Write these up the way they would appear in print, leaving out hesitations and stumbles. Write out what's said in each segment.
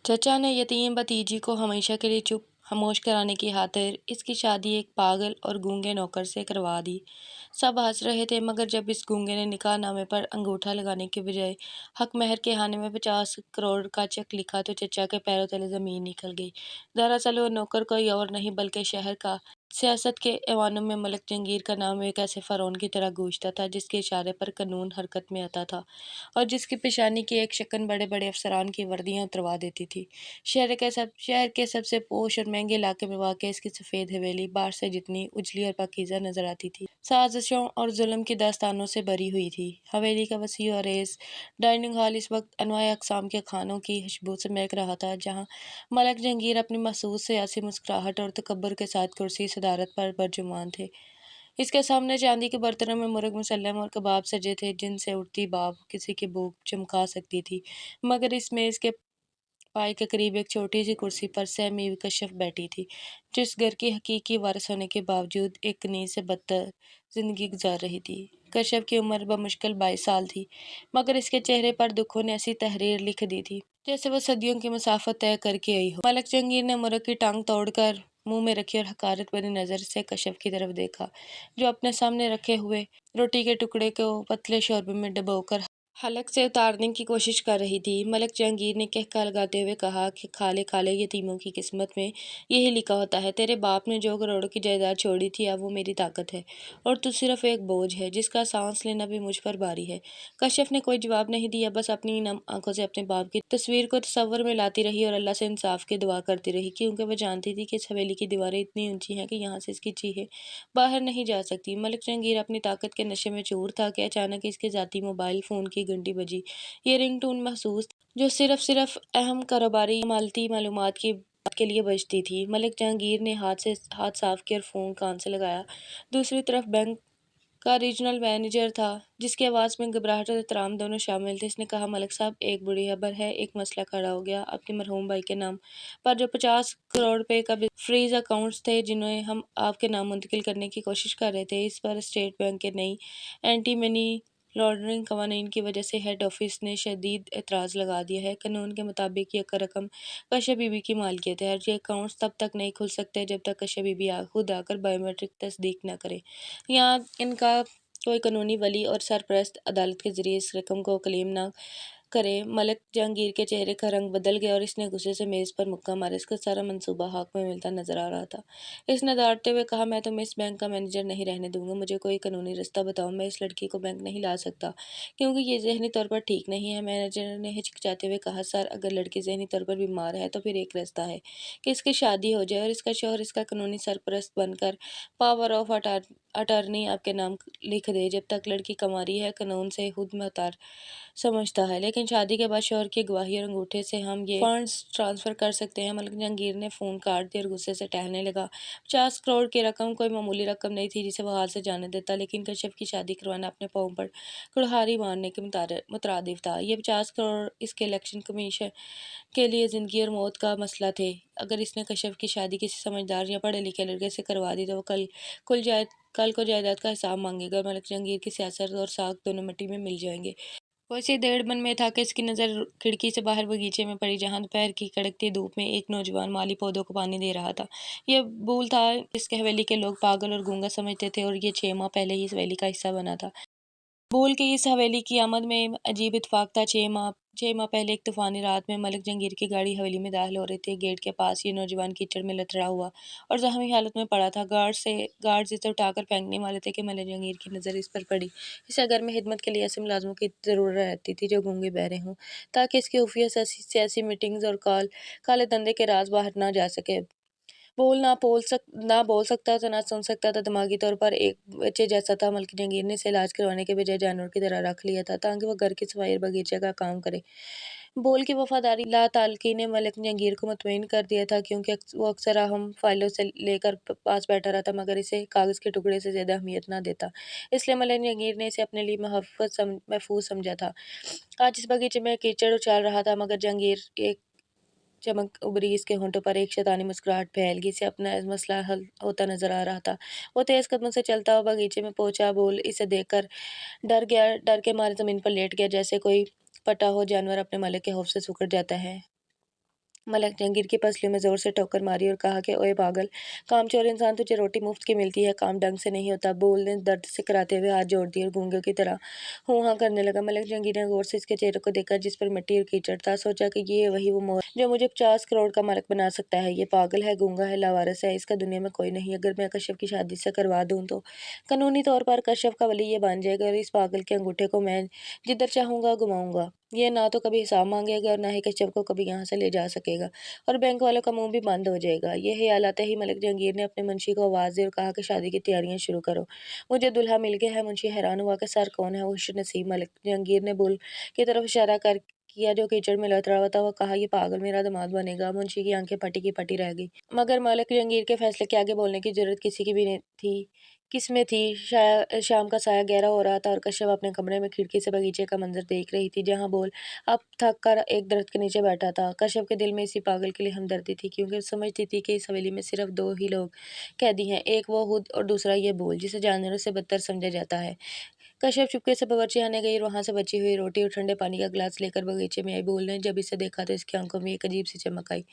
चचा ने यतीम भतीजी को हमेशा के लिए चुप खामोश कराने की खातिर इसकी शादी एक पागल और गूंगे नौकर से करवा दी। सब हंस रहे थे, मगर जब इस गूंगे ने निकाहनामे पर अंगूठा लगाने के बजाय हक महर के हाने में 50 करोड़ का चेक लिखा तो चचा के पैरों तले जमीन निकल गई। दरअसल वो नौकर कोई और नहीं बल्कि शहर का सियासत के ऐवानों में मलिक जहांगीर का नाम एक ऐसे फ़रौन की तरह गूंजता था जिसके इशारे पर कानून हरकत में आता था और जिसकी पेशानी की एक शकन बड़े बड़े अफसरान की वर्दियां उतरवा देती थी। शहर के सबसे पोश और महंगे इलाके में वाक़ इसकी सफ़ेद हवेली बाहर से जितनी उजली और पाकीज़ा नज़र आती थी, साजिशों और जुल्म की दास्तानों से भरी हुई थी। हवेली का वसी और रेज़ डाइनिंग हॉल इस वक्त अनवाए अक़साम के खानों की खुशबू से महक रहा था, जहाँ मलिक जहांगीर अपनी महसूस सियासी मुस्कुराहट और तकब्बुर के साथ कुर्सी सदारत पर बरजुमान थे। इसके सामने चांदी के बर्तनों में मुर्ग मुसल्लम और कबाब सजे थे, जिनसे उठती भाप किसी की भूख चमका सकती थी। मगर इस मेज़ के पाई के करीब एक छोटी सी कुर्सी पर सहमी हुई कश्यप बैठी थी, जिस घर की हकीकी वारिस होने के बावजूद एक कनीज से बदतर जिंदगी गुजार रही थी। कश्यप की उम्र बमुश्किल 22 साल थी, मगर इसके चेहरे पर दुखों ने ऐसी तहरीर लिख दी थी जैसे वो सदियों की मुसाफत तय करके आई हो। मलक जहांगीर ने मुर्ग की टांग तोड़कर मुंह में रखी और हकारत भरी नजर से कश्यप की तरफ देखा, जो अपने सामने रखे हुए रोटी के टुकड़े को पतले शोरबे में डुबोकर हलक से उतारने की कोशिश कर रही थी। मलिक जहांगीर ने कहका लगाते हुए कहा कि खाले खाले यतीमों की किस्मत में यही लिखा होता है। तेरे बाप ने जो करोड़ों की जायदाद छोड़ी थी, अब वो मेरी ताकत है और तू सिर्फ एक बोझ है जिसका सांस लेना भी मुझ पर भारी है। कश्यप ने कोई जवाब नहीं दिया, बस अपनी नम आंखों से अपने बाप की तस्वीर को तस्वर में लाती रही और अल्लाह से इंसाफ की दुआ करती रही, क्योंकि वह जानती थी कि इस हवेली की दीवारें इतनी ऊंची हैं कि यहाँ से इसकी चीखें बाहर नहीं जा सकती। मलिक जहांगीर अपनी ताकत के नशे में चूर था कि अचानक इसके जाती मोबाइल फ़ोन की घंटी बजी। ये रिंगटोन महसूस जो सिर्फ अहम कारोबारी मालती मालूमात की बात के लिए बजती थी। मलिक जहांगीर ने हाथ साफ किया और फ़ोन कान से लगाया। दूसरी तरफ बैंक का रीजनल मैनेजर था, जिसकी आवाज़ में घबराहट और एहतराम दोनों शामिल थे। इसने कहा, मलिक साहब, एक बुरी खबर है। एक मसला खड़ा हो गया। आपके मरहूम भाई के नाम पर जो 50 करोड़ रुपए का फ्रीज अकाउंट्स थे, जिन्हें हम आपके नाम मुंतकिल करने की कोशिश कर रहे थे, इस पर स्टेट बैंक के नई एंटी मनी लॉन्ड्रिंग कवानीन की वजह से हेड ऑफिस ने शदीद एतराज़ लगा दिया है। कानून के मुताबिक ये रकम कश्यप बीबी की मालिकियत है और ये अकाउंट्स तब तक नहीं खुल सकते जब तक कश्यप बीबी खुद आकर बायोमेट्रिक तस्दीक न करे। यहाँ इनका कोई कानूनी वली और सरपरस्त अदालत के ज़रिए इस रकम को क्लेम न करे। मलिक जहांगीर के चेहरे का रंग बदल गया और इसने गुस्से से मेज़ पर मुक्का मारा। इसका सारा मंसूबा खाक में मिलता नजर आ रहा था। इसने डांटते हुए कहा, मैं तुम्हें इस बैंक का मैनेजर नहीं रहने दूंगा। मुझे कोई कानूनी रास्ता बताओ। मैं इस लड़की को बैंक नहीं ला सकता, क्योंकि ये जहनी तौर पर ठीक नहीं है। मैनेजर ने हिचकिचाते हुए कहा, सर, अगर लड़की जहनी तौर पर बीमार है तो फिर एक रास्ता है कि इसकी शादी हो जाए और इसका शौहर इसका कानूनी सरपरस्त बनकर पावर ऑफ अटर्नी आपके नाम लिख दे। जब तक लड़की कमा रही है, कानून से खुद मुख्तार समझता है, लेकिन शादी के बाद शौहर की गवाही और अंगूठे से हम ये फंड्स ट्रांसफर कर सकते हैं। मलिक जहांगीर ने फ़ोन काट दिया और गुस्से से टहलने लगा। 50 करोड़ की रकम कोई मामूली रकम नहीं थी जिसे वह हाथ से जाने देता, लेकिन कश्यप की शादी करवाना अपने पाँव पर कुल्हाड़ी मारने के मुतरादिफ था। ये 50 करोड़ इसके इलेक्शन कमीशन के लिए ज़िंदगी और मौत का मसला थे। अगर इसने कश्यप की शादी किसी समझदार या पढ़े लिखे लड़के से करवा दी तो वो कल को जायदाद का हिसाब मांगेगा और मलिक जहांगीर की सियासत और साख दोनों मिट्टी में मिल जाएंगे। वो इसी डेढ़ मन में था कि इसकी नज़र खिड़की से बाहर बगीचे में पड़ी, जहां दोपहर की कड़कती धूप में एक नौजवान माली पौधों को पानी दे रहा था। यह बूल था जिसके हवेली के लोग पागल और गूंगा समझते थे, और ये 6 माह पहले ही इस हवेली का हिस्सा बना था। बूल की इस हवेली की आमद में अजीब इत्तेफाक था। 6 माह पहले एक तूफानी रात में मलिक जहांगीर की गाड़ी हवेली में दाखिल हो रही थी। गेट के पास ये नौजवान कीचड़ में लथड़ा हुआ और जख्मी हालत में पड़ा था। गार्ड्स इसे उठाकर फेंकने वाले थे कि मलिक जहांगीर की नज़र इस पर पड़ी। इसे घर में खिदमत के लिए ऐसे मुलाजमों की ज़रूरत रहती थी जो गूंगे बहरे हों, ताकि इसकी खुफिया सियासी मीटिंग्स और काले धंधे के राज बाहर ना जा सके। ना बोल सकता था, ना सुन सकता था। दिमागी तौर पर एक बच्चे जैसा था। मलिक जहांगीर ने इसे इलाज करवाने के बजाय जानवर की तरह रख लिया था, ताकि वह घर की सफाई और बगीचे का काम करे। बोल की वफादारी ला ताल्लुकी ने मलिक जहांगीर को मुतमईन कर दिया था, क्योंकि वो अक्सर अहम फाइलों से लेकर पास बैठा रहता, मगर इसे कागज़ के टुकड़े से ज़्यादा अहमियत ना देता। इसलिए मलिक जहांगीर ने इसे अपने लिए महफूज समझा था। आज इस बगीचे में कीचड़ उछाल रहा था, मगर जहांगीर एक चमक उभरी। इसके होंठों पर एक शैतानी मुस्कुराहट फैल गई। इसे अपना मसला हल होता नजर आ रहा था। वो तेज कदमों से चलता हुआ बगीचे में पहुंचा। बोल इसे देखकर डर गया। डर के मारे जमीन पर लेट गया, जैसे कोई पटा हो जानवर अपने मालिक के खौफ से सिकुड़ जाता है। मलक जहांगीर की पसलियों में जोर से ठोकर मारी और कहा कि ओए पागल, कामचोर इंसान, तुझे रोटी मुफ्त की मिलती है, काम ढंग से नहीं होता। बोल ने दर्द से कराते हुए हाथ जोड़ दिए और गूंगे की तरह हूँ हाँ करने लगा। मलक जहांगीर ने गौर से इसके चेहरे को देखा जिस पर मिट्टी और कीचड़ था। सोचा कि ये वही वो मोर जो मुझे 50 करोड़ का मालिक बना सकता है। ये पागल है, गूंगा है, लावारिस है, इसका दुनिया में कोई नहीं। अगर मैं कश्यप की शादी से करवा दूं तो कानूनी तौर पर कश्यप का वली ये बन जाएगा और इस पागल के अंगूठे को मैं जिधर चाहूंगा घुमाऊंगा। ये ना तो कभी हिसाब मांगेगा और ना ही कश्यप को कभी यहाँ से ले जा सकेगा और बैंक वालों का मुंह भी बंद हो जाएगा। ये ख्याल आते ही मलिक जहांगीर ने अपने मुंशी को आवाज़ दी और कहा कि शादी की तैयारियां शुरू करो, मुझे दूल्हा मिल गया है। मुंशी हैरान हुआ कि सर कौन है वो खुश नसीब। मलिक जहांगीर ने बुल की तरफ इशारा कर किया जो कीचड़ में लतड़ा हुआ था। वो कहा, ये पागल मेरा दामाद बनेगा। मुंशी की आंखें फटी की फटी रह गई, मगर मलिक जहांगीर के फैसले के आगे बोलने की जरूरत किसी की भी नहीं थी। किसमें थी। शाम का साया गहरा हो रहा था और कश्यप अपने कमरे में खिड़की से बगीचे का मंजर देख रही थी, जहां बोल अब थक कर एक दरख्त के नीचे बैठा था। कश्यप के दिल में इसी पागल के लिए हमदर्दी थी, क्योंकि वो समझती थी कि इस हवेली में सिर्फ दो ही लोग कैदी हैं, एक वो खुद और दूसरा ये बोल, जिसे जानवरों से बदतर समझा जाता है। कश्यप चुपके से बावर्ची खाने गई और वहां से बची हुई रोटी और ठंडे पानी का गिलास लेकर बगीचे में आई। बोल ने जब इसे देखा तो इसकी आंखों में एक अजीब सी चमक आई,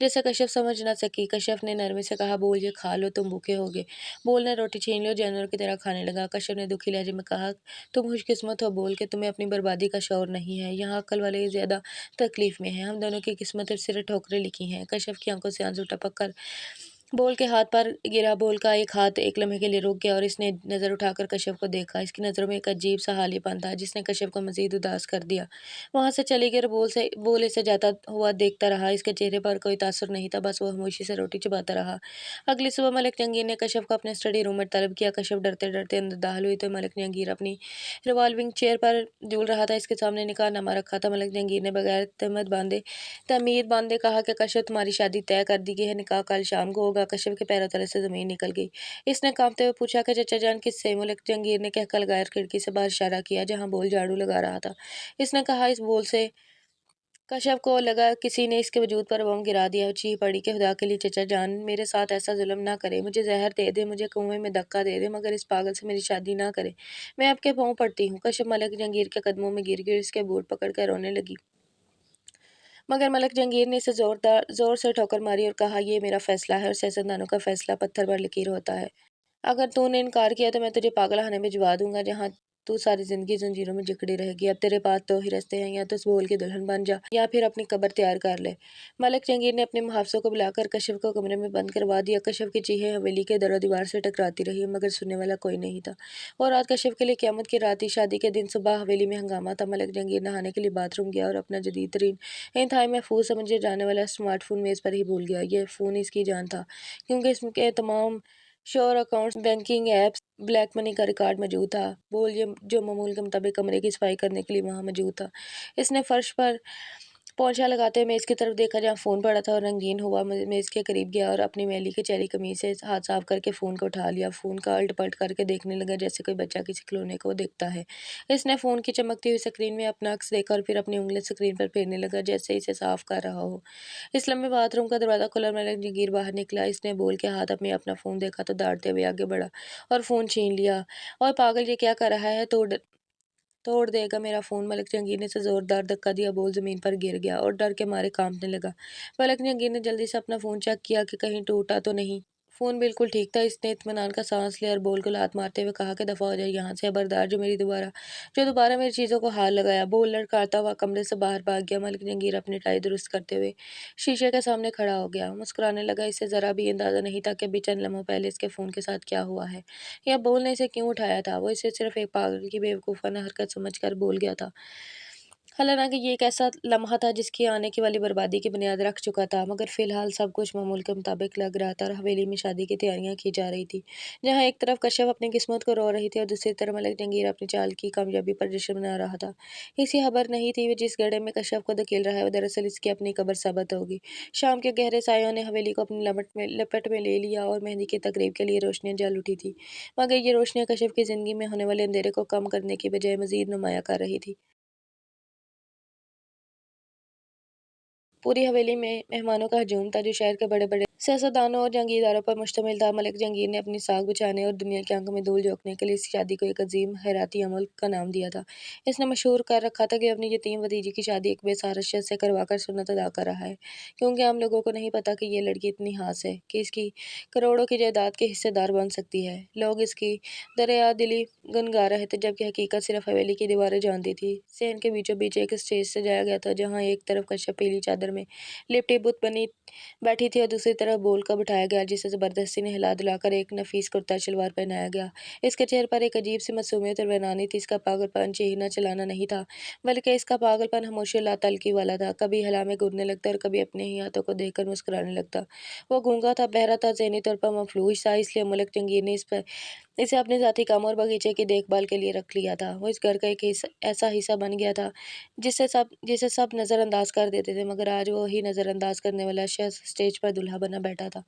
जैसे कश्यप समझ ना सकी। कश्यप ने नरमी से कहा, बोल ये खा लो, तुम भूखे होगे। बोल ने रोटी छीन ली और जानवरों की तरह खाने लगा। कश्यप ने दुखी लहजे में कहा, तुम खुशकिस्मत हो बोल के तुम्हें अपनी बर्बादी का शौर नहीं है। यहाँ अक्ल वाले ज्यादा तकलीफ में हैं। हम दोनों की किस्मत सिर्फ ठोकरें लिखी हैं। कश्यप की आंखों से आंसू टपक कर बोल के हाथ पर गिरा। बोल का एक हाथ एक लम्हे के लिए रुक गया और इसने नजर उठाकर कश्यप को देखा। इसकी नजरों में एक अजीब सा हालीपन था जिसने कश्यप को मजीद उदास कर दिया। वहां से चली गई और बोल इसे जाता हुआ देखता रहा। इसके चेहरे पर कोई तासुर नहीं था, बस वो खामोशी से रोटी चबाता रहा। अगली सुबह मलिक जहांगीर ने कश्यप को अपने स्टडी रूम में तलब किया। कश्यप डरते डरते अंदर दाखिल हुई तो मलिक जहांगीर अपनी रिवॉल्विंग चेयर पर झूल रहा था। इसके सामने निकाहनामा रखा था। मलिक जहांगीर ने बगैर तमीर बांधे कहा कि कश्यप, तुम्हारी शादी तय कर दी गई है, निकाह कल शाम को होगा। कश्यप के पैरों तले से जमीन निकल गई। इसने कांपते हुए पूछा कि चचा जान किससे। मलिक जहांगीर ने कहकर लगाया खिड़की से बाहर इशारा किया जहां बोल झाड़ू लगा रहा था। इसने कहा, इस बोल से। कश्यप को लगा किसी ने इसके वजूद पर बम गिरा दिया और चीख पड़ी कि खुदा के लिए चचा जान मेरे साथ ऐसा जुल्म ना करे, मुझे जहर दे दे, मुझे कुएं में धक्का दे दे, मगर इस पागल से मेरी शादी ना करे। मैं आपके पाँव पड़ती हूँ। कश्यप मलिक जहांगीर के कदमों में गिर गई और इसके बूट पकड़ कर रोने लगी, मगर मलिक जहांगीर ने इसे जोर से ठोकर मारी और कहा, ये मेरा फैसला है और सियासतदानों का फैसला पत्थर पर लकीर होता है। अगर तूने इनकार किया तो मैं तुझे पागलखाने में भिजवा दूंगा, जहाँ तू सारी जिंदगी जंजीरों में जकड़ी रहेगी। अब तेरे पास दो ही रास्ते हैं, या तो इस बोल की दुल्हन बन जा या फिर अपनी कब्र तैयार कर ले। मलिक जहांगीर ने अपने मुहाफिजों को बुलाकर कश्यप को कमरे में बंद करवा दिया। कश्यप की चीखें हवेली के दरो दीवार से टकराती रही, मगर सुनने वाला कोई नहीं था। और रात कश्यप के लिए क़यामत की रात थी। शादी के दिन सुबह हवेली में हंगामा था। मलिक जहांगीर नहाने के लिए बाथरूम गया और अपना जदीद तरीन इंतहाई महफूज समझे जाने वाला स्मार्टफोन मेज पर ही भूल गया। यह फोन इसकी जान था, क्योंकि इसके तमाम sure accounts, banking apps, black money का रिकॉर्ड मौजूद था। बोल ये जो मामूल के मुताबिक कमरे की सफाई करने के लिए वहां मौजूद था। इसने फर्श पर पोंछा लगाते हुए मेज की तरफ देखा जहाँ फ़ोन पड़ा था और रंगीन हुआ मेज के करीब गया और अपनी मैली की चेरी कमीज से हाथ साफ करके फ़ोन को उठा लिया। फ़ोन का उल्ट पलट करके देखने लगा जैसे कोई बच्चा किसी खिलौने को देखता है। इसने फ़ोन की चमकती हुई स्क्रीन में अपना अक्स देखा और फिर अपनी उंगली स्क्रीन पर फेरने लगा जैसे इसे साफ कर रहा हो। इस लम्बे बाथरूम का दरवाज़ा खुला और मलिक जहांगीर बाहर निकला। इसने बोल के हाथ में अपना फ़ोन देखा तो दौड़ते हुए आगे बढ़ा और फ़ोन छीन लिया। और पागल, ये क्या कर रहा है, तोड़ देगा मेरा फ़ोन। मलिक जहांगीर ने इसे ज़ोरदार धक्का दिया। बोल ज़मीन पर गिर गया और डर के मारे कांपने लगा। मलिक जहांगीर ने जल्दी से अपना फ़ोन चेक किया कि कहीं टूटा तो नहीं। फ़ोन बिल्कुल ठीक था। इसने इत्मीनान का सांस लिया और बोल को लात मारते हुए कहा कि दफ़ा हो जाए यहाँ से, खबरदार जो दोबारा मेरी चीज़ों को हाथ लगाया। बोल लड़खड़ाता हुआ कमरे से बाहर भाग गया। मलिक जहांगीर अपनी टाई दुरुस्त करते हुए शीशे के सामने खड़ा हो गया, मुस्कुराने लगा। इसे ज़रा भी अंदाज़ा नहीं था कि अभी चंद लम्हों पहले इसके फ़ोन के साथ क्या हुआ है, या बोल ने इसे क्यों उठाया था। वो इसे सिर्फ एक पागल की बेवकूफ़ाना हरकत समझकर बोल गया था। हालांकि ये एक ऐसा लम्हा था जिसकी आने की वाली बर्बादी की बुनियाद रख चुका था, मगर फिलहाल सब कुछ मामूल के मुताबिक लग रहा था और हवेली में शादी की तैयारियां की जा रही थी, जहां एक तरफ कश्यप अपनी किस्मत को रो रही थी और दूसरी तरफ मलिक जहांगीर अपनी चाल की कामयाबी पर जश्न मना रहा था। इसी खबर नहीं थी वो जिस गड्ढे में कश्यप को धकेल रहा है वो दरअसल इसकी अपनी कब्र साबित होगी। शाम के गहरे सायों ने हवेली को अपनी लपट में ले लिया और मेहंदी की तकरीब के लिए रोशनियां जल उठी थी, मगर ये रोशनियां कश्यप की जिंदगी में होने वाले अंधेरे को कम करने की बजाय मजीद नुमाया कर रही थी। पूरी हवेली में मेहमानों का हजूम था, जो शहर के बड़े बड़े सियासतदानों और जागीरदारों पर मुश्तमिल था। मलिक जहांगीर ने अपनी साख बचाने और दुनिया की आंखों में धूल झोंकने के लिए इस शादी को एक अजीम हैराती अमल का नाम दिया था। इसने मशहूर कर रखा था कि अपनी यतीम भतीजी की शादी एक बेसहारा शख्स से करवाकर सुन्नत अदा कर रहा है, क्योंकि आम लोगों को नहीं पता कि ये लड़की इतनी हास है कि इसकी करोड़ों की जायदाद के हिस्सेदार बन सकती है। लोग इसकी दरिया दिली गुनगा रहे थे, जबकि हकीकत सिर्फ हवेली की दीवारें जानती थी। सहन के बीचों बीच एक स्टेज सजाया गया था, जहाँ एक तरफ कश्यप पीली चादर में लिपटी बुत बनी बैठी थी और दूसरी तरफ बोल कर बिठाया गया, जिसे ज़बरदस्ती ने हिला धुलाकर एक नफीस कुर्ता शलवार पहनाया गया। इसके चेहरे पर एक अजीब सी मासूमियत और वैरानी थी। इसका पागलपन चीखना चिल्लाना नहीं था, बल्कि इसका पागलपन खामोशी और लातल्की वाला था। कभी हला में कूदने लगता और कभी अपने ही हाथों को देखकर मुस्कुराने लगता। वो गूंगा था, बहरा था, ज़हनी तौर पर मफलूज था, इसलिए मलिक जहांगीर ने इसे अपने ज़ाती कामों और बगीचे की देखभाल के लिए रख लिया था। वो इस घर का एक ऐसा हिस्सा बन गया था जिसे सब नज़रअंदाज कर देते थे, मगर आज वो ही नज़रअंदाज करने वाला शख्स स्टेज पर दूल्हा बना बैठा था।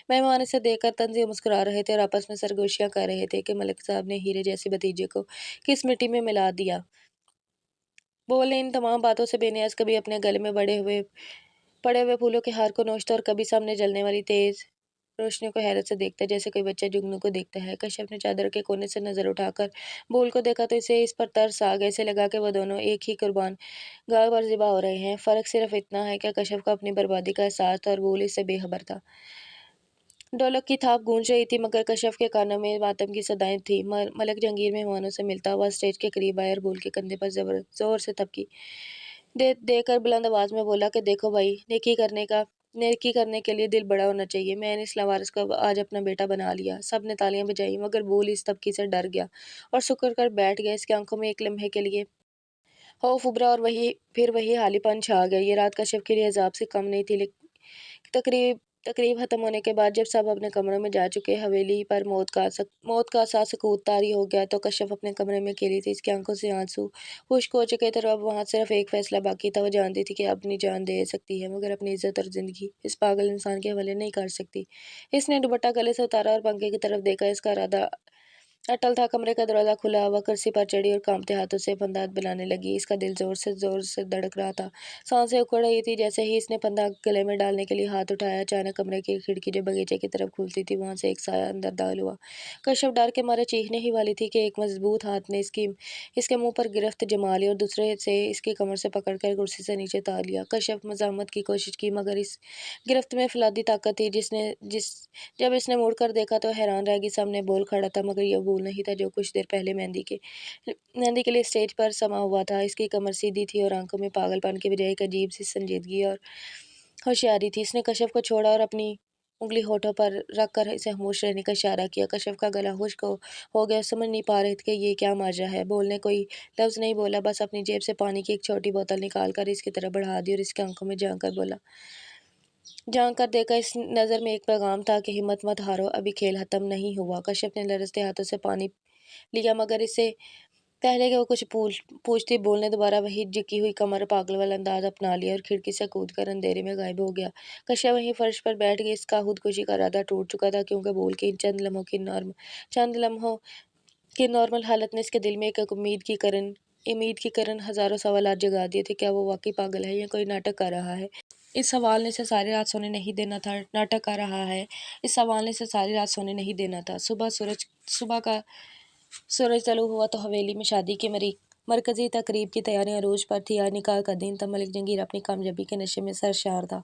मेहमान इसे देखकर तंज से मुस्कुरा रहे थे और आपस में सरगोशियां कर रहे थे कि मलिक साहब ने हीरे जैसे भतीजे को किस मिट्टी में मिला दिया। बोले इन तमाम बातों से बेनियाज कभी अपने गले में पड़े हुए फूलों के हार को नोचता और कभी सामने जलने वाली तेज रोशनी को हैरत से देखता, जैसे कोई बच्चा जुगनू को देखता है। कश्यप ने चादर के कोने से नजर उठाकर बोल को देखा तो इसे इस पर तरस आ गया। इसे लगा कि वो दोनों एक ही कुर्बान गाय पर ज़िबा हो रहे हैं। फ़र्क सिर्फ इतना है कि कश्यप को अपनी बर्बादी का एहसास था और बोल इससे बेखबर था। ढोलक की थाप गूंज रही थी, मगर कश्यप के कानों में मातम की सदाएं थी। मलक जहांगीर मेहमानों से मिलता हुआ स्टेज के करीब आया और बोल के कंधे पर जोर से थपकी देकर बुलंद आवाज में बोला कि देखो भाई, नेकी करने के लिए दिल बड़ा होना चाहिए। मैंने इस लावारिस को आज अपना बेटा बना लिया। सब ने तालियां बजाई, मगर बोल इस तबकी से डर गया और सुकर कर बैठ गया। इसकी आंखों में एक लम्हे के लिए खौफ उभरा और वही हालीपन छा गया। ये रात कश्यप के लिए अजाब से कम नहीं थी। तकरीब तकरीब खत्म होने के बाद जब सब अपने कमरों में जा चुके, हवेली पर मौत का सा सकूत तारी हो गया, तो कश्यप अपने कमरे में अकेली थी। इसकी आंखों से आंसू खुश्क हो चुके थे और अब वहाँ सिर्फ एक फैसला बाकी था। वो जानती थी कि अपनी जान दे सकती है, मगर अपनी इज्जत और जिंदगी इस पागल इंसान के हवाले नहीं कर सकती। इसने दुपट्टा गले से उतारा और पंखे की तरफ देखा। इसका इरादा अटल था। कमरे का दरवाजा खुला, वह कुर्सी पर चढ़ी और कांपते हाथों से फंदा बनाने लगी। इसका दिल जोर से धड़क रहा था, सांसें उखड़ रही थी। जैसे ही इसने फंदा गले में डालने के लिए हाथ उठाया, अचानक कमरे की खिड़की जो बगीचे की तरफ खुलती थी, वहां से एक साया अंदर दाखिल हुआ। कश्यप डर के मारे चीखने ही वाली थी कि एक मजबूत हाथ ने इसके मुंह पर गिरफ्त जमा ली और दूसरे से इसकी कमर से पकड़कर कुर्सी से नीचे उतार लिया। कश्यप मजामत की कोशिश की, मगर इस गिरफ्त में फौलादी ताकत थी। जब इसने मुड़कर देखा तो हैरान रह गई। सामने बोल खड़ा था, मगर यह बोल नहीं था जो कुछ देर पहले मेहंदी के लिए स्टेज पर समा हुआ था। इसकी कमर सीधी थी और आंखों में पागलपन की बजाय एक अजीब सी संजीदगी और होशियारी थी। इसने कश्यप को छोड़ा और अपनी उंगली होठों पर रख कर इसे खामोश रहने का इशारा किया। कश्यप का गला खुश्क हो गया, समझ नहीं पा रहे थे कि ये क्या माजरा है। बोलने कोई लफ्ज़ नहीं बोला, बस अपनी जेब से पानी की एक छोटी बोतल निकाल कर इसकी तरफ बढ़ा दी और इसकी आंखों में झांक कर देखा। इस नज़र में एक पैगाम था कि हिम्मत मत हारो, अभी खेल खत्म नहीं हुआ। कश्यप ने लरजते हाथों से पानी लिया, मगर इससे पहले कि वो कुछ पूछती, बोल ने दोबारा वही झुकी हुई कमर पागल वाला अंदाज अपना लिया और खिड़की से कूदकर अंधेरे में गायब हो गया। कश्यप वहीं फर्श पर बैठ गई। इसका खुदकुशी का इरादा टूट चुका था, क्योंकि बोल के इन चंद लम्हों की नॉर्मल हालत ने इसके दिल में एक उम्मीद की किरण हजारों सवालात जगा दिए थे। क्या वो वाकई पागल है या कोई नाटक कर रहा है? इस सवाल ने इसे सारी रात सोने नहीं देना था। नाटक कर रहा है, इस सवाल ने इसे सारी रात सोने नहीं देना था। सुबह का सूरज तलु हुआ तो हवेली में शादी की मरकजी तकरीब की तैयारियां रोज पर थी। आज निकाह का दिन था। मलिक जहांगीर अपनी कामयाबी के नशे में सरशार था।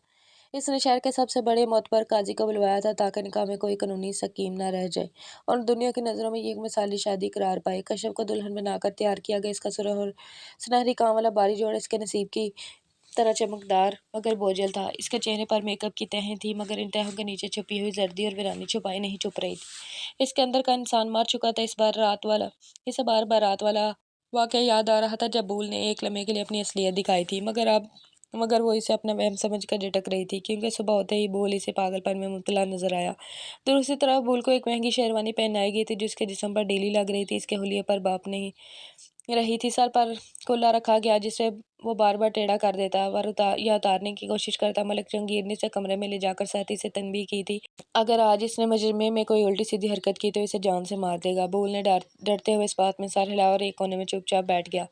इसने शहर के सबसे बड़े मोतबर काजी को बुलवाया था, ताकि निकाह में कोई कानूनी सकीम न रह जाए और दुनिया की नज़रों में ये एक मिसाली शादी करार पाए। कश्यप को दुल्हन बनाकर तैयार किया गया। इसका सुरह और सुनहरी काम वाला बारी जोड़ इसके नसीब की तरह चमकदार मगर बोझल था। इसके चेहरे पर मेकअप की तहें थी, मगर इन तहों के नीचे छुपी हुई जर्दी और वीरानी छुपाई नहीं छुप रही थी। इसके अंदर का इंसान मर चुका था। इसे बार बार रात वाला वाकया याद आ रहा था, जब बूल ने एक लम्हे के लिए अपनी असलियत दिखाई थी, मगर वो इसे अपना वहम समझ कर झटक रही थी, क्योंकि सुबह होते ही बोल इसे पागलपन में मुब्तला नजर आया। दूसरी तरफ बोल को एक महंगी शेरवानी पहनाई गई थी, जिसके जिस्म पर ढीली लग रही थी। इसके हुलिये पर बाप नहीं रही थी। सर पर कुल्ला रखा गया, जिसे वो बार बार टेढ़ा कर देता या उतारने की कोशिश करता। मलिक जहांगीर ने इसे कमरे में ले जाकर सख्ती से तनबीह की थी, अगर आज इसने मजमे में कोई उल्टी सीधी हरकत की तो इसे जान से मार देगा। बोल ने डरते हुए इस बात में सर हिलाया और एक कोने में चुपचाप बैठ गया,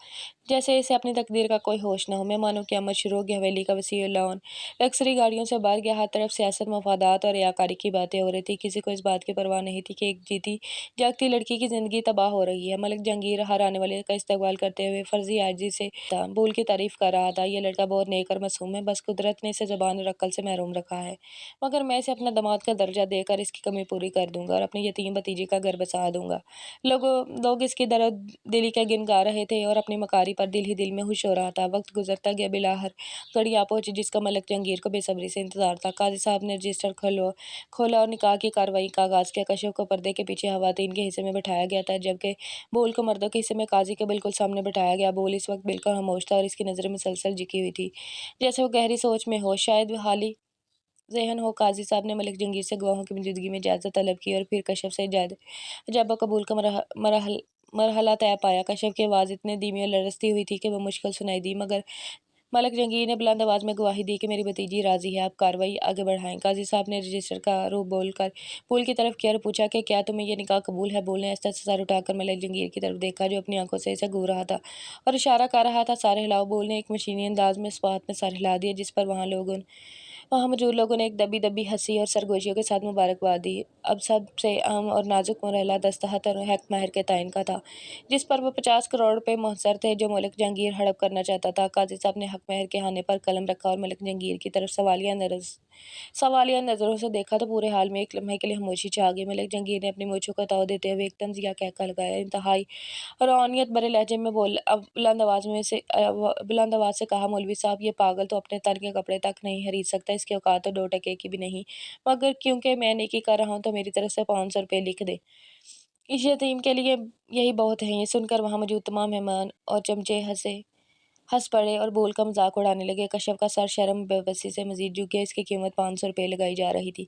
जैसे इसे अपनी तकदीर का कोई होश न हो। मैं मानो क़यामत शुरू हो गई। हवेली का वसीअ लॉन लग्जरी गाड़ियों से भर गया, हर तरफ सियासत, मफादात और रियाकारी की बातें हो रही थी। किसी को इस बात की परवाह नहीं थी कि एक जीती जागती लड़की की जिंदगी तबाह हो रही है। मलिक जहांगीर हर आने वाले का इस्तकबाल करते हुए फर्जी आजिज़ी से बोल की तारीफ कर रहा था। ये लड़का बहुत नेक और मासूम है, बस कुदरत ने इसे ज़बान और अक्ल से महरूम रखा है, मगर मैं इसे अपना दामाद का दर्जा देकर इसकी कमी पूरी कर दूंगा और अपनी यतीम भतीजी का घर बसा दूंगा। लोग इसकी दर्द दिली के गिन गा रहे थे और अपनी मकारी पर दिल ही दिल में खुश हो रहा था। वक्त गुजरता गया, बिलाहर घड़ी आ पहुंची जिसका मलिक जहांगीर को बेसब्री से इंतजार था। काजी साहब ने रजिस्टर खोला और निकाह की कार्रवाई का आगाज किया। कश्यप को पर्दे के पीछे खवातीन के हिस्से में बैठाया गया था, जबकि बोल को मर्दों के हिस्से में काजी के बिल्कुल सामने बैठाया गया। बोल इस वक्त बिल्कुल खामोश था और इसकी नजरें मुसलसल झुकी हुई थी, जैसे वो गहरी सोच में हो। शायद हाली ज़हन हो। काजी साहब ने मलिक जहांगीर से गवाहों की मौजूदगी में इजाज़त तलब की और फिर कश्यप से इजाज़त कबूल का मरहला तय पाया। कश्यप की आवाज़ इतनी धीमी और लरजती हुई थी कि वह मुश्किल सुनाई दी, मगर मलिक जहांगीर ने बुलंद आवाज़ में गवाही दी कि मेरी भतीजी राजी है, आप कार्रवाई आगे बढ़ाएं। काजी साहब ने रजिस्टर का रुख बोल की तरफ किया और पूछा कि क्या तुम्हें यह निकाह कबूल है। बोल ने आहिस्ता से सर उठाकर मलिक जहांगीर की तरफ देखा, जो अपनी आंखों से इसे घूर रहा था और इशारा कर रहा था, सारे हिलाओ। बोल ने एक मशीनी अंदाज में इस बात में सर हिला दिया, जिस पर वहाँ मौजूद लोगों ने एक दबी दबी हंसी और सरगोशियों के साथ मुबारकबाद दी। अब सबसे अहम और नाजुक मरहला दस्तखत और हक महर के तयन का था, जिस पर वो 50 करोड़ रुपए मुहस्सर थे, जो मलिक जहांगीर हड़प करना चाहता था। काजी साहब ने हक महर के हाने पर कलम रखा और मलिक जहांगीर की तरफ सवालिया नजरों से देखा तो पूरे हाल में एक लम्हे के लिए खामोशी छा गई। मलिक जहांगीर ने अपनी मूंछों को ताव देते हुए एक तंजिया कहका लगाया, इंतहाई रौनियत भरे लहजे में अब बुलंद आवाज से कहा, मौलवी साहब, ये पागल तो अपने तन के कपड़े तक नहीं खरीद सकता, इसकी औकात तो 2 टके की भी नहीं, मगर क्योंकि मैं नेकी कर रहा हूँ तो मेरी तरफ से 500 रुपये लिख दे, इस यतीम के लिए यही बहुत है। ये सुनकर वहां मौजूद तमाम मेहमान और चमचे हंस पड़े और बोल का मजाक उड़ाने लगे। कश्यप का सर शर्म बेबसी से मजीद झुक गया। इसकी कीमत 500 रुपये लगाई जा रही थी।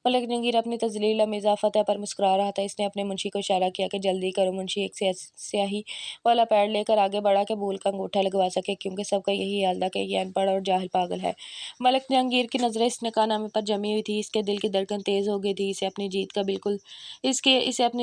मलिक जहांगीर अपनी तजलील अमीज़ा फतह पर मुस्कुरा रहा था। इसने अपने मुंशी को इशारा किया कि जल्दी करो। मुंशी एक स्याही वाला पैड लेकर आगे बढ़ा के बोल का अंगूठा लगवा सके, क्योंकि सबका यही हाल था कि ये अनपढ़ और जाहिल पागल है। मलिक जहांगीर की नजरें इस निकाहनामे पर जमी हुई थी। इसके दिल की धड़कन तेज हो गई थी। इसे अपनी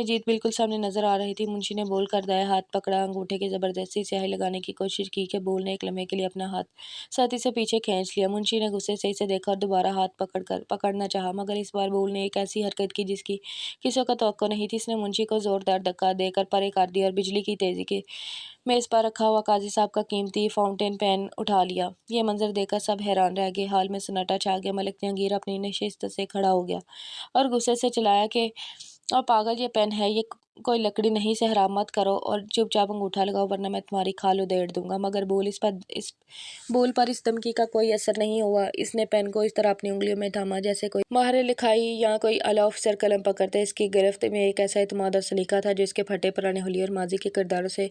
जीत बिल्कुल सामने नजर आ रही थी। मुंशी ने बोल कर दाया हाथ पकड़ा, अंगूठे की जबरदस्ती स्याही लगाने की कोशिश की कि बोल ने एक लम्हे के लिए अपना हाथ सती से पीछे खींच लिया। मुंशी ने गुस्से से इसे देखा और दोबारा हाथ पकड़ना चाहा, मगर इस बार बोल ने एक ऐसी हरकत की जिसकी किसी को तवक्को नहीं थी। इसने मुंशी को जोरदार धक्का देकर परे कर दिया और बिजली की तेजी के मेज पर रखा हुआ काजी साहब का कीमती फाउंटेन पेन उठा लिया। ये मंजर देखकर सब हैरान रह गए। हाल में सन्नाटा छा गया। मलिक जहांगीर अपनी नशिस्त से खड़ा हो गया और गुस्से से चिल्लाया कि और पागल, ये पेन है, ये कोई लकड़ी नहीं, इसे हराम मत करो और चुपचाप अंगूठा लगाओ, वरना मैं तुम्हारी खाल उधेड़ दूंगा। मगर बोल पर इस धमकी का कोई असर नहीं हुआ। इसने पेन को इस तरह अपनी उंगलियों में थामा जैसे कोई माहिर लिखाई या कोई आला अफसर कलम पकड़ते। इसकी गिरफ्त में एक ऐसा इत्मीनान और सलीका था जो इसके फटे पुराने हुलिये और माजी के किरदारों से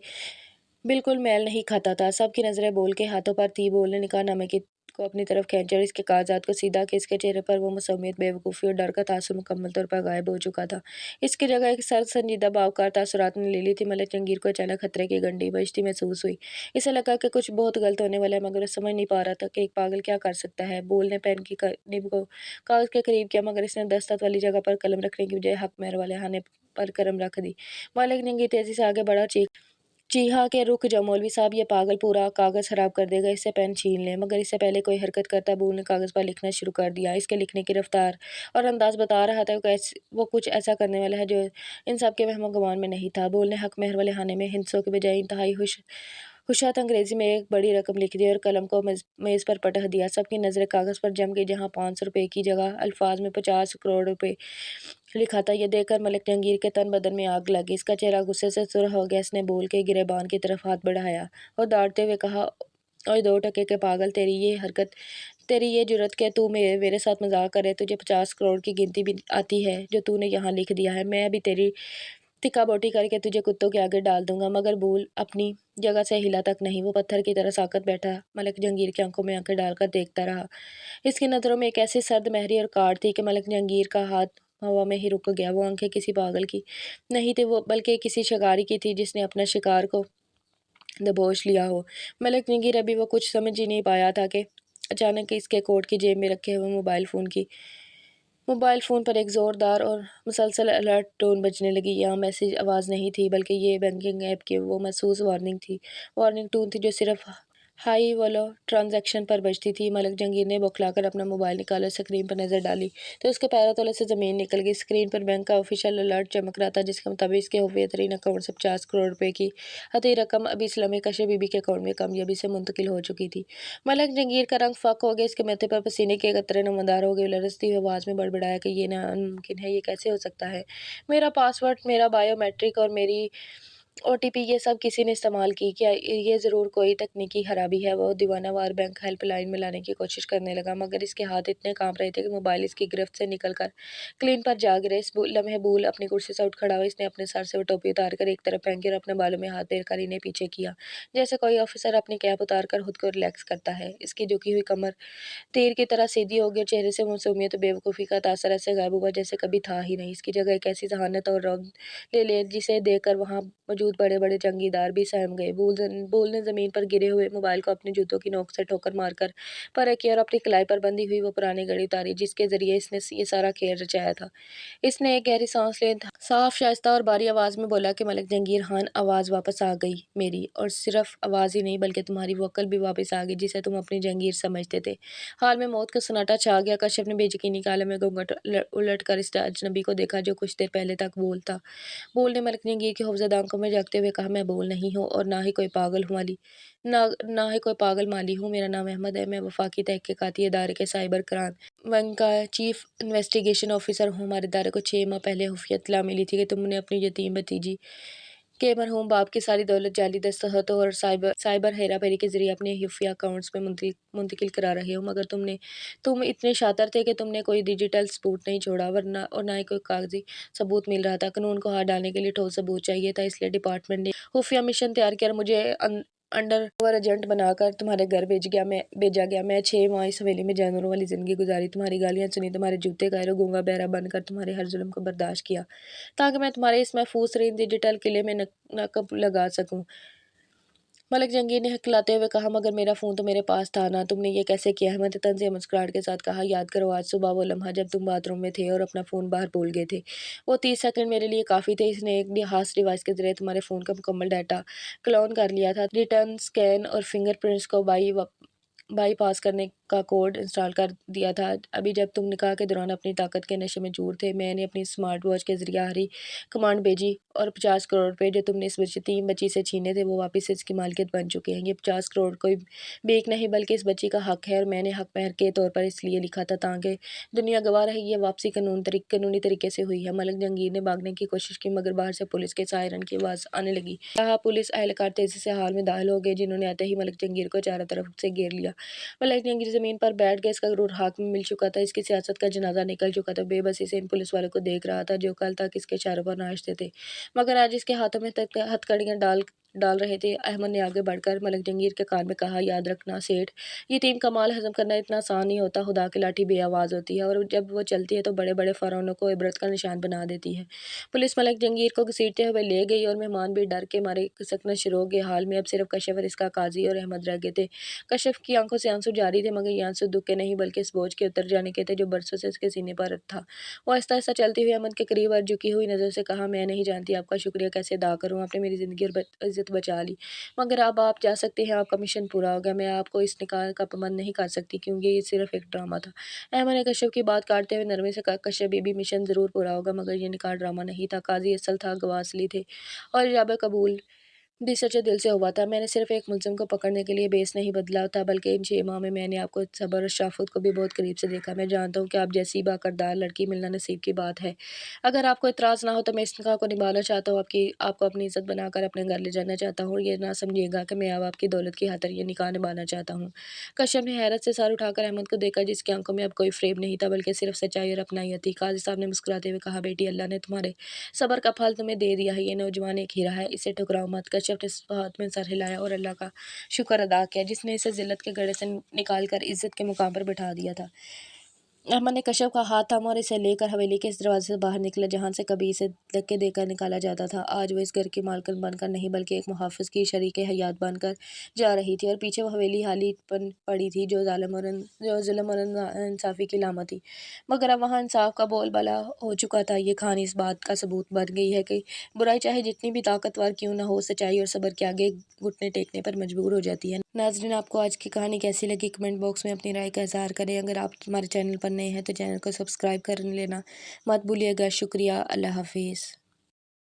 बिल्कुल मेल नहीं खाता था। सबकी नजरें बोल के हाथों पर थी। बोल ने निकाहनामे को अपनी तरफ खींचा और इसके कागजात को सीधा कि इसके चेहरे पर वो मासूमियत, बेवकूफ़ी और डर का तासुर मुकम्मल तौर पर गायब हो चुका था। इसकी जगह एक सर्द संजीदा बावकार तासुरात ने ले ली थी। मलिक जहांगीर को अचानक खतरे की घंटी बजती महसूस हुई। इसे लगा कि कुछ बहुत गलत होने वाला है, मगर वो समझ नहीं पा रहा था कि एक पागल क्या कर सकता है। बोल ने पेन की निब को कागज के करीब किया, मगर इसने दस्तखत वाली जगह पर कलम रखने की बजाय हक मेहर वाले हाने पर कलम रख दी। मलिक जहांगीर तेजी से आगे बढ़ा, जी हाँ, के रुक जाओ मौलवी साहब, ये पागल पूरा कागज़ खराब कर देगा, इससे पेन छीन लें। मगर इससे पहले कोई हरकत करता बोल ने कागज़ पर लिखना शुरू कर दिया। इसके लिखने की रफ्तार और अंदाज बता रहा था कि वो कुछ ऐसा करने वाला है जो इन सब के वहमो गुमान में नहीं था। बोल ने हक मेहर वाले खाने में हिंसों के बजाय इंतहाई हुशात अंग्रेजी में एक बड़ी रकम लिख दी और कलम को मेज पर पटक दिया। सबकी नजरें कागज पर जम गई, जहां 500 रुपये की जगह अल्फाज में 50 करोड़ रुपए लिखा था। यह देखकर मलिक जहांगीर के तन बदन में आग लगी। इसका चेहरा गुस्से से सुर्ख हो गया। इसने बोल के गिरेबान की तरफ हाथ बढ़ाया और डांटते हुए कहा, और 2 टके के पागल, तेरी ये जुर्रत के तू मेरे साथ मजाक करे। तुझे 50 करोड़ की गिनती भी आती है जो तूने यहाँ लिख दिया है। मैं अभी तेरी तिक्का बोटी करके तुझे कुत्तों के आगे डाल दूंगा। मगर बोल अपनी जगह से हिला तक नहीं। वो पत्थर की तरह साकत बैठा मलिक जहांगीर की आंखों में आंखें डालकर देखता रहा। इसकी नज़रों में एक ऐसी सर्द महरी और काट थी कि मलिक जहांगीर का हाथ हवा में ही रुक गया। वो आंखें किसी पागल की नहीं थी, वो बल्कि किसी शिकारी की थी जिसने अपना शिकार को दबोच लिया हो। मलिक जंगीर अभी वो कुछ समझ ही नहीं पाया था कि अचानक इसके कोट की जेब में रखे हुए मोबाइल फ़ोन पर एक ज़ोरदार और मुसलसल अलर्ट टोन बजने लगी। यहाँ मैसेज आवाज़ नहीं थी, बल्कि ये बैंकिंग ऐप की वो महसूस वार्निंग थी। वार्निंग टोन थी जो सिर्फ़ हाई वाला ट्रांज़ैक्शन पर बजती थी। मलिक जंगीर ने बौखलाकर अपना मोबाइल निकाला, स्क्रीन पर नज़र डाली तो उसके पैरों तले से ज़मीन निकल गई। स्क्रीन पर बैंक का ऑफ़िशियल अलर्ट चमक रहा था, जिसके मुताबिक इसके खुफिया तरीन अकाउंट से 50 करोड़ रुपए की अति रकम अभी इस लम्हे कशे बीबी के अकाउंट में कामयाबी से मुंतकिल हो चुकी थी। मलिक जंगीर का रंग फ़ाक़ हो गया, इसके माथे पर पसीने के कतरे नमदार हो गए। लरजती हुई आवाज़ में बड़बड़ाया कि ये नामुमकिन है, ये कैसे हो सकता है? मेरा पासवर्ड, मेरा बायोमेट्रिक और मेरी ओटीपी ये सब किसी ने इस्तेमाल की। क्या ये ज़रूर कोई तकनीकी खराबी है? वो दीवानावार बैंक हेल्पलाइन में लाने की कोशिश करने लगा, मगर इसके हाथ इतने काँप रहे थे कि मोबाइल इसकी गिरफ्त से निकलकर स्क्रीन पर जा गिरे। इस लम्हे भूल अपनी कुर्सी से उठ खड़ा हुआ। इसने अपने सर से वो टोपी उतार कर एक तरफ फेंकी और अपने बालों में हाथ फेर कर इन्हें पीछे किया, जैसे कोई ऑफिसर अपनी कैप उतार कर खुद को रिलैक्स करता है। इसकी झुकी हुई कमर तीर की तरह सीधी हो गई और चेहरे से मासूमियत और बेवकूफ़ी का तासर ऐसे गायब हुआ जैसे कभी था ही नहीं। इसकी जगह एक ऐसी ज़हानत और रौब ले ले जिसे देखकर वहाँ मौजूद बड़े-बड़े जंगीदार भी सहम गए। बूल ने ज़मीन पर गिरे हुए मोबाइल को अपने जूतों की नोक से ठोकर मारकर परे किया और अपनी कलाई पर बंधी हुई वो पुरानी घड़ी उतारी, जिसके ज़रिए इसने ये सारा खेल रचाया था। इसने एक गहरी सांस ली, साफ, शाइस्ता और भारी आवाज़ में बोला कि मलिक जंगीर खान, आवाज़ वापस आ गई मेरी, और सिर्फ आवाज़ ही नहीं बल्कि तुम्हारी वो अक्ल भी वापस आ गई जिसे तुम अपनी जंगीर समझते थे। हाल में मौत का सन्नाटा छा गया। कश्यप ने बेयकीनी के आलम में घूंघट उलट कर इस अजनबी को देखा जो कुछ देर पहले तक बोल था। बोल ने मलिक जंगीर की खौफजदा आंखों में झांकते हुए कहा, मैं बोल नहीं हूँ और ना ही कोई पागल माली हूँ। मेरा नाम अहमद है। मैं वफाकी तहकीकाती इदारे के साइबर क्राइम विंग का चीफ इन्वेस्टिगेशन ऑफिसर हूँ। हमारे इदारे को 6 माह पहले खुफिया इत्तला मिली थी कि तुमने अपनी यतीम भतीजी के मरहूम बाप की सारी दौलत जाली दस्तखतों और साइबर हेराफेरी के जरिए अपने खुफिया अकाउंट्स में मुंतकिल करा रहे हो, मगर तुम इतने शातिर थे कि तुमने कोई डिजिटल सबूत नहीं छोड़ा, वरना और ना ही कोई कागजी सबूत मिल रहा था। कानून को हाथ डालने के लिए ठोस सबूत चाहिए था, इसलिए डिपार्टमेंट ने खुफिया मिशन तैयार किया और मुझे अंडर कवर एजेंट बनाकर तुम्हारे घर भेजा गया। मैं 6 माह इस हवेली में जानवरों वाली जिंदगी गुजारी, तुम्हारी गालियां सुनी, तुम्हारे जूते खाए और गूंगा बहरा बनकर तुम्हारे हर जुल्म को बर्दाश्त किया, ताकि मैं तुम्हारे इस महफूज तरीन डिजिटल किले में नकब लगा सकूं। मलिक जंगीर ने हिकलाते हुए कहा, मगर मेरा फ़ोन तो मेरे पास था ना, तुमने ये कैसे किया? अहमद तंज़ मुस्कुराहट के साथ कहा, याद करो आज सुबह वो लम्हा जब तुम बाथरूम में थे और अपना फ़ोन बाहर भूल गए थे। वो 30 सेकंड मेरे लिए काफ़ी थे। इसने एक खास डिवाइस के ज़रिए तुम्हारे फ़ोन का मुकम्मल डाटा क्लोन कर लिया था, रिटर्न स्कैन और फिंगरप्रिंट्स को बाईपास करने का कोड इंस्टॉल कर दिया था। अभी जब तुम निकाह के दौरान अपनी ताकत के नशे में चूर थे, मैंने अपनी स्मार्ट वॉच के ज़रिए हरी कमांड भेजी और 50 करोड़ रुपए जो तुमने इस यतीम बच्ची से छीने थे, वो वापस इसकी मालिकियत बन चुके हैं। ये 50 करोड़ कोई बेक नहीं बल्कि इस बच्ची का हक है, और मैंने हक महर के तौर पर इसलिए लिखा था ताकि दुनिया गवाह रहे ये वापसी कानूनी तरीके से हुई है। मलिक जंगीर ने भागने की कोशिश की, मगर बाहर से पुलिस के सायरन की आवाज़ आने लगी। यहाँ पुलिस एहलकार तेजी से हाल में दाखिल हो गए, जिन्होंने आते ही मलिक जंगीर को चारों तरफ से घेर लिया। मलिक जंगीर ज़मीन पर बैठ गया। इसका गुरूर हाथ में मिल चुका था, इसकी सियासत का जनाजा निकल चुका था। बेबसी से इन पुलिस वालों को देख रहा था जो कल तक इसके इशारों पर नाचते थे, मगर आज इसके हाथों में हथकड़ियाँ डाल डाल रहे थे। अहमद ने आगे बढ़कर मलिक जंगीर के कान में कहा, याद रखना सेठ, यतीम का माल हजम करना इतना आसान नहीं होता। खुदा की लाठी बेआवाज़ होती है, और जब वो चलती है तो बड़े बड़े फ़रौनों को इबरत का निशान बना देती है। पुलिस मलिक जंगीर को घसीटते हुए ले गई और मेहमान भी डर के मारे खिसकना शुरू हो गए। हाल में अब सिर्फ कश्यप और इसका काजी और अहमद रह गए थे। कश्यप की आंखों से आंसू जारी थे, मगर ये आंसू दुख के नहीं बल्कि इस बोझ के उतर जाने के थे जो बरसों से उसके सीने पर था। वो आहिस्ता-आहिस्ता चलती हुई अहमद के करीब और झुकी हुई नज़र से कहा, मैं नहीं जानती आपका शुक्रिया कैसे अदा करूँ, आपने मेरी ज़िंदगी और इज़्ज़त बचा ली। मगर अब आप जा सकते हैं, आपका मिशन पूरा हो गया। मैं आपको इस निकाह का पाबंद नहीं कर सकती, क्योंकि ये सिर्फ एक ड्रामा था। अहमद ने कश्यप की बात काटते हुए नरमी से कहा, कश्यप बीबी, मिशन ज़रूर पूरा होगा, मगर ये निकाह ड्रामा नहीं था। काज़ी असल था, गवाह असली थे, और इजाब कबूल भी सच्चे दिल से हुआ था। मैंने सिर्फ एक मुलज़िम को पकड़ने के लिए बेस नहीं बदला था, बल्कि इन 6 माह में मैंने आपको सब्र और शफ़क़त को भी बहुत करीब से देखा। मैं जानता हूँ कि आप जैसी बाकिरदार लड़की मिलना नसीब की बात है। अगर आपको इतराज़ ना हो तो मैं इस निकाह को निभाना चाहता हूँ, आपको अपनी इज़्ज़त बनाकर अपने घर ले जाना चाहता हूँ, और ये ना समझिएगा कि मैं अब आपकी दौलत की खातिर ये निकाह निभाना चाहता हूँ। कश्यप ने हैरत से सर उठाकर अहमद को देखा, जिसकी आंखों में अब कोई फ़रेब नहीं था बल्कि सिर्फ सच्चाई और अपनाइत थी। काज़ी साहब ने मुस्कुराते हुए कहा, बेटी, अल्लाह ने तुम्हारे सब्र का फल तुम्हें दे दिया है। ये नौजवान एक हीरा है, इसे ठुकराओ मत। कश्यप ने हाथ में सर हिलाया और अल्लाह का शुक्र अदा किया, जिसने इसे ज़िल्लत के गड्ढे से निकाल कर इज़्ज़त के मुकाम पर बिठा दिया था। अहमद ने कश्यप का हाथ थामा और इसे लेकर हवेली के इस दरवाजे से बाहर निकला जहाँ से कभी इसे धक्के देकर निकाला जाता था। आज वो इस घर की मालकिन बनकर नहीं बल्कि एक मुहाफिज की शरीके हयात बनकर जा रही थी, और पीछे वो हवेली खाली पड़ी थी जो जुल्म और इंसाफ़ी की लामत थी। मगर अब वहाँ इंसाफ का बोलबाला हो चुका था। ये कहानी इस बात का सबूत बन गई है कि बुराई चाहे जितनी भी ताकतवर क्यों न हो, सच्चाई और सब्र के आगे घुटने टेकने पर मजबूर हो जाती है। नाज़रीन, आपको आज की कहानी कैसी लगी कमेंट बॉक्स में अपनी राय का इज़हार करें। अगर आप हमारे चैनल पर नए हैं तो चैनल को सब्सक्राइब कर लेना मत भूलिएगा। शुक्रिया। अल्लाह हाफ़िज़।